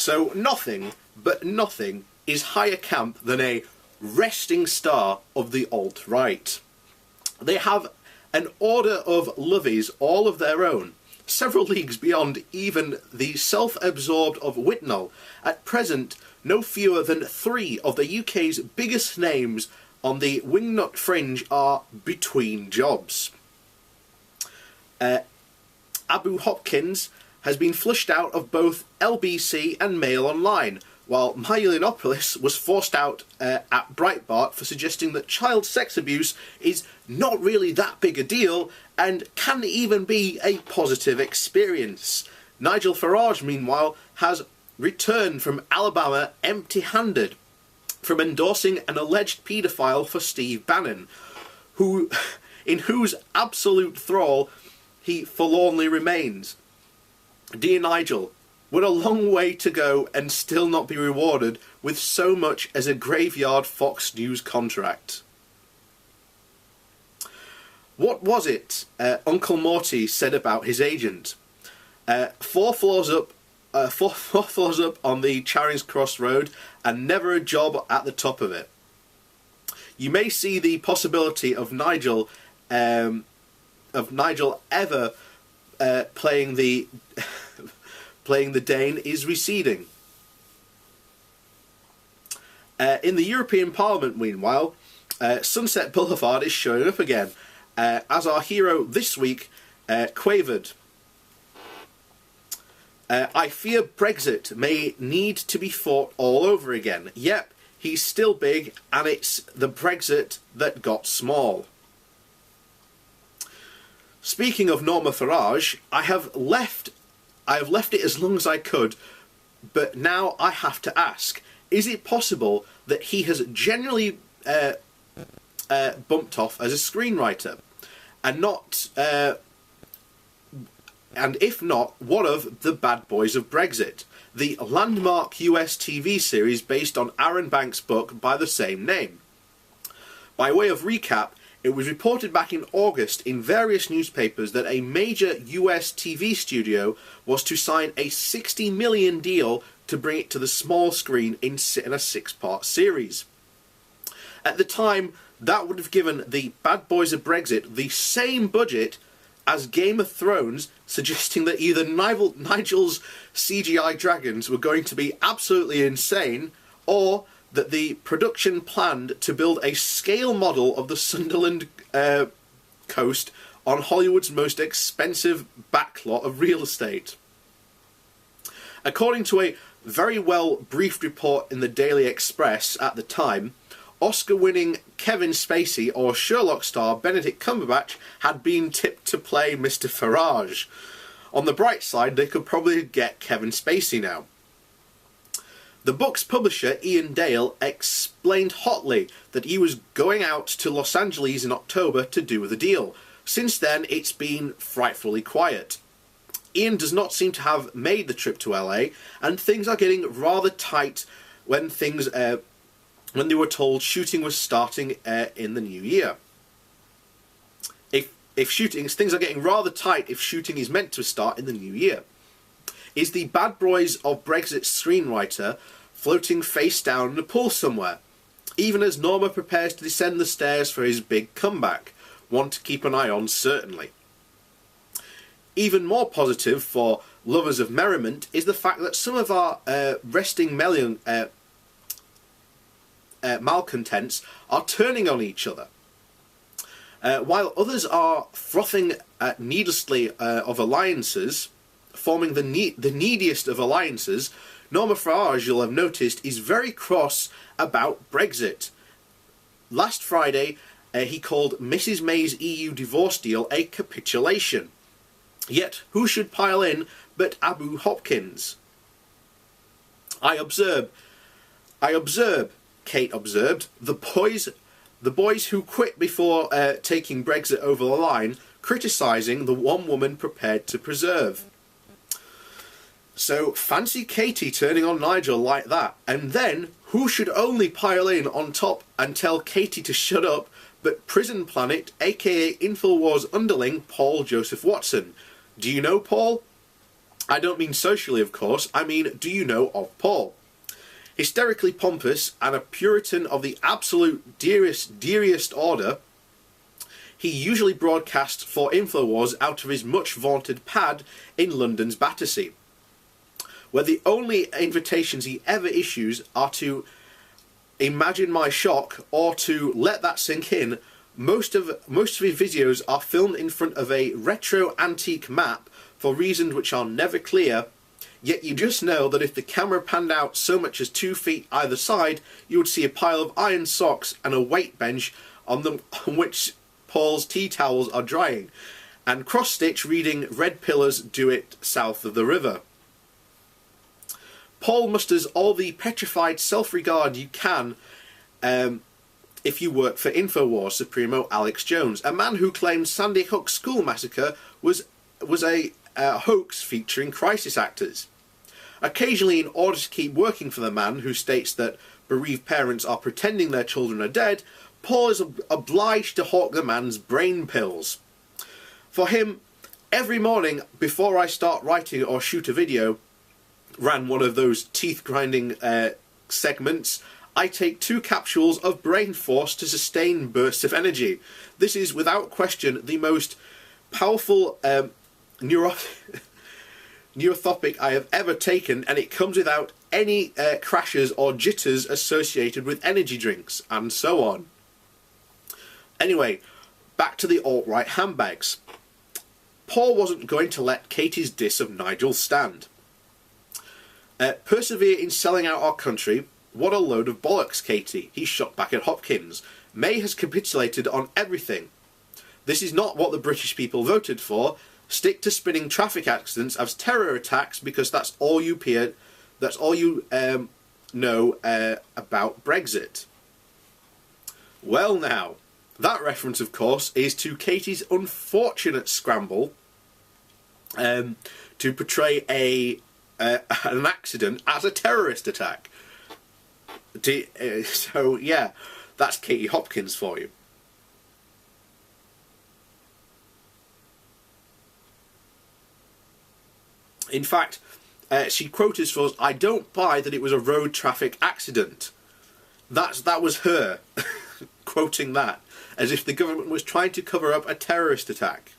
So nothing, but nothing, is higher camp than a resting star of the alt-right. They have an order of lovies all of their own, several leagues beyond even the self-absorbed of Whitnall. At present, no fewer than 3 of the UK's biggest names on the wingnut fringe are between jobs. Abu Hopkins has been flushed out of both LBC and Mail Online, while Milo Yannopoulos was forced out at Breitbart for suggesting that child sex abuse is not really that big a deal and can even be a positive experience. Nigel Farage, meanwhile, has returned from Alabama empty-handed from endorsing an alleged paedophile for Steve Bannon, in whose absolute thrall he forlornly remains. Dear Nigel, we're a long way to go and still not be rewarded with so much as a graveyard Fox News contract. What was it Uncle Morty said about his agent? 4 floors up on the Charing's Cross Road and never a job at the top of it. You may see the possibility of Nigel ever playing the Dane is receding. In the European Parliament, meanwhile, Sunset Boulevard is showing up again, as our hero this week quavered. I fear Brexit may need to be fought all over again. Yep, he's still big, and it's the Brexit that got small. Speaking of Norma Farage, I have left it as long as I could, but now I have to ask, is it possible that he has genuinely bumped off as a screenwriter? And if not, what of The Bad Boys of Brexit, the landmark US TV series based on Aaron Banks' book by the same name? By way of recap, it was reported back in August in various newspapers that a major US TV studio was to sign a $60 million deal to bring it to the small screen in a 6-part series. At the time, that would have given The Bad Boys of Brexit the same budget as Game of Thrones, suggesting that either Nigel's CGI dragons were going to be absolutely insane, or that the production planned to build a scale model of the Sunderland coast on Hollywood's most expensive backlot of real estate. According to a very well briefed report in the Daily Express at the time, Oscar-winning Kevin Spacey or Sherlock star Benedict Cumberbatch had been tipped to play Mr. Farage. On the bright side, they could probably get Kevin Spacey now. The book's publisher, Ian Dale, explained hotly that he was going out to Los Angeles in October to do the deal. Since then, it's been frightfully quiet. Ian does not seem to have made the trip to LA, and things are getting rather tight when they were told shooting was starting in the new year. Things are getting rather tight if shooting is meant to start in the new year. Is the Bad Boys of Brexit screenwriter floating face down in a pool somewhere, even as Norma prepares to descend the stairs for his big comeback? One to keep an eye on, certainly. Even more positive for lovers of merriment is the fact that some of our resting malcontents are turning on each other. While others are frothing needlessly of alliances, forming the neediest of alliances, Norma Farage, you'll have noticed, is very cross about Brexit. Last Friday, he called Mrs May's EU divorce deal a capitulation. Yet, who should pile in but Abu Hopkins? I observe, Kate observed, the boys who quit before taking Brexit over the line, criticising the one woman prepared to preserve. So fancy Katie turning on Nigel like that, and then who should only pile in on top and tell Katie to shut up but Prison Planet, aka Infowars underling Paul Joseph Watson. Do you know Paul? I don't mean socially, of course, I mean, do you know of Paul? Hysterically pompous and a Puritan of the absolute dearest order, he usually broadcast for InfoWars out of his much vaunted pad in London's Battersea, where the only invitations he ever issues are to imagine my shock or to let that sink in. Most of his videos are filmed in front of a retro antique map for reasons which are never clear, yet you just know that if the camera panned out so much as 2 feet either side, you would see a pile of iron socks and a weight bench on which Paul's tea towels are drying, and cross-stitch reading "Red Pillars do it south of the river." Paul musters all the petrified self-regard you can if you work for InfoWars Supremo Alex Jones, a man who claimed Sandy Hook's school massacre was a hoax featuring crisis actors. Occasionally, in order to keep working for the man who states that bereaved parents are pretending their children are dead, Paul is obliged to hawk the man's brain pills. For him, every morning before I start writing or shoot a video, ran one of those teeth-grinding segments, I take 2 capsules of brain force to sustain bursts of energy. This is, without question, the most powerful neurotropic I have ever taken, and it comes without any crashes or jitters associated with energy drinks, and so on. Anyway, back to the alt-right handbags. Paul wasn't going to let Katie's diss of Nigel stand. Persevere in selling out our country. What a load of bollocks, Katie. He shot back at Hopkins. May has capitulated on everything. This is not what the British people voted for. Stick to spinning traffic accidents as terror attacks because that's all you know about Brexit. Well now, that reference, of course, is to Katie's unfortunate scramble to portray an accident as a terrorist attack. So yeah, that's Katie Hopkins for you. In fact, she quoted for us, "I don't buy that it was a road traffic accident." That was her quoting that, as if the government was trying to cover up a terrorist attack.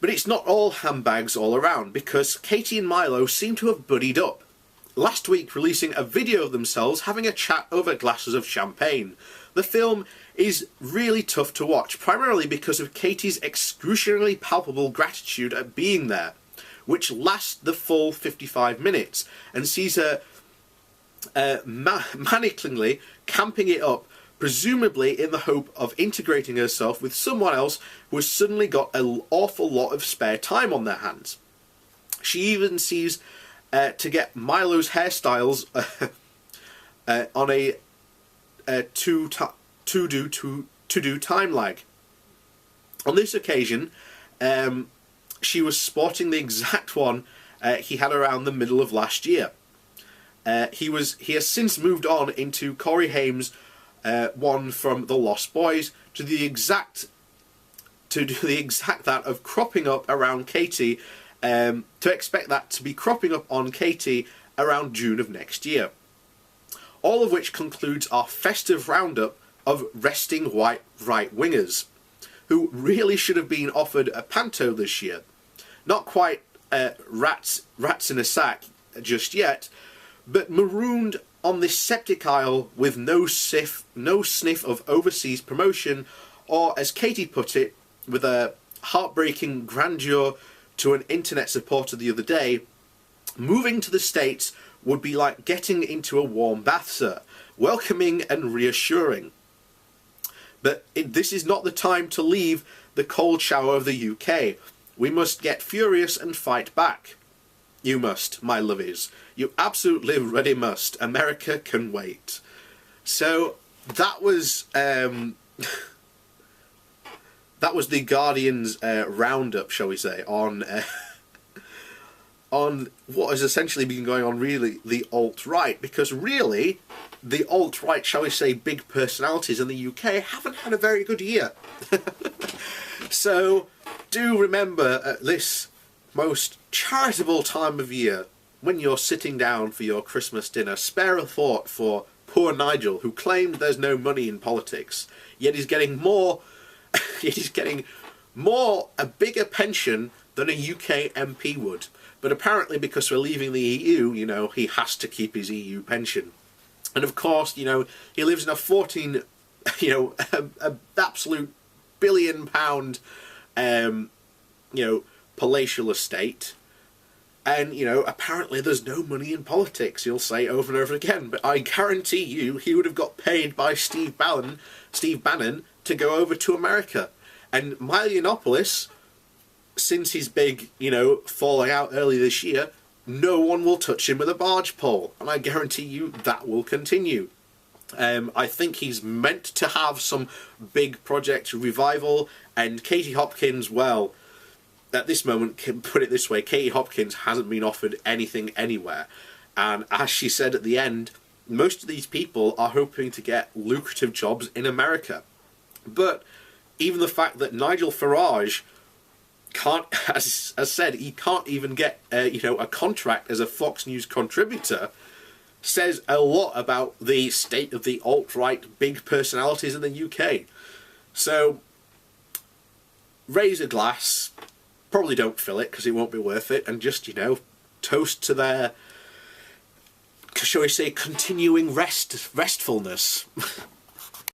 But it's not all handbags all around, because Katie and Milo seem to have buddied up, last week releasing a video of themselves having a chat over glasses of champagne. The film is really tough to watch, primarily because of Katie's excruciatingly palpable gratitude at being there, which lasts the full 55 minutes, and sees her manically camping it up, presumably in the hope of integrating herself with someone else who has suddenly got an awful lot of spare time on their hands. She even sees to get Milo's hairstyles on a to-do time lag. On this occasion, she was sporting the exact one he had around the middle of last year. He has since moved on into Corey Haim's one from The Lost Boys to do the exact that of cropping up around Katie. To expect that to be cropping up on Katie around June of next year. All of which concludes our festive roundup of resting white right-wingers, who really should have been offered a panto this year. Not quite rats in a sack just yet, but marooned on this septic isle with no sniff of overseas promotion, or as Katie put it, with a heartbreaking grandeur to an internet supporter the other day, moving to the States would be like getting into a warm bath, sir, welcoming and reassuring. But this is not the time to leave the cold shower of the UK. We must get furious and fight back. You must, my lovies. You absolutely ready must. America can wait. So that was the Guardian's roundup, shall we say, on what has essentially been going on, really, the alt-right. Because really, the alt-right, shall we say, big personalities in the UK haven't had a very good year. So do remember this most charitable time of year, when you're sitting down for your Christmas dinner, spare a thought for poor Nigel, who claimed there's no money in politics, yet he's getting more, a bigger pension than a UK MP would. But apparently, because we're leaving the EU, you know, he has to keep his EU pension. And of course, you know, he lives in a 14, you know, a absolute £1 billion, you know, palatial estate. And, you know, apparently there's no money in politics, he'll say over and over again. But I guarantee you, he would have got paid by Steve Bannon to go over to America. And Milo Yannopoulos, since his big, you know, falling out early this year, no one will touch him with a barge pole. And I guarantee you that will continue. I think he's meant to have some big project revival. And Katie Hopkins, well, at this moment, can put it this way, Katie Hopkins hasn't been offered anything anywhere. And as she said at the end, most of these people are hoping to get lucrative jobs in America. But even the fact that Nigel Farage can't, as said, he can't even get you know, a contract as a Fox News contributor, says a lot about the state of the alt-right big personalities in the UK. So, raise a glass, probably don't fill it because it won't be worth it, and just, you know, toast to their, shall we say, continuing restfulness.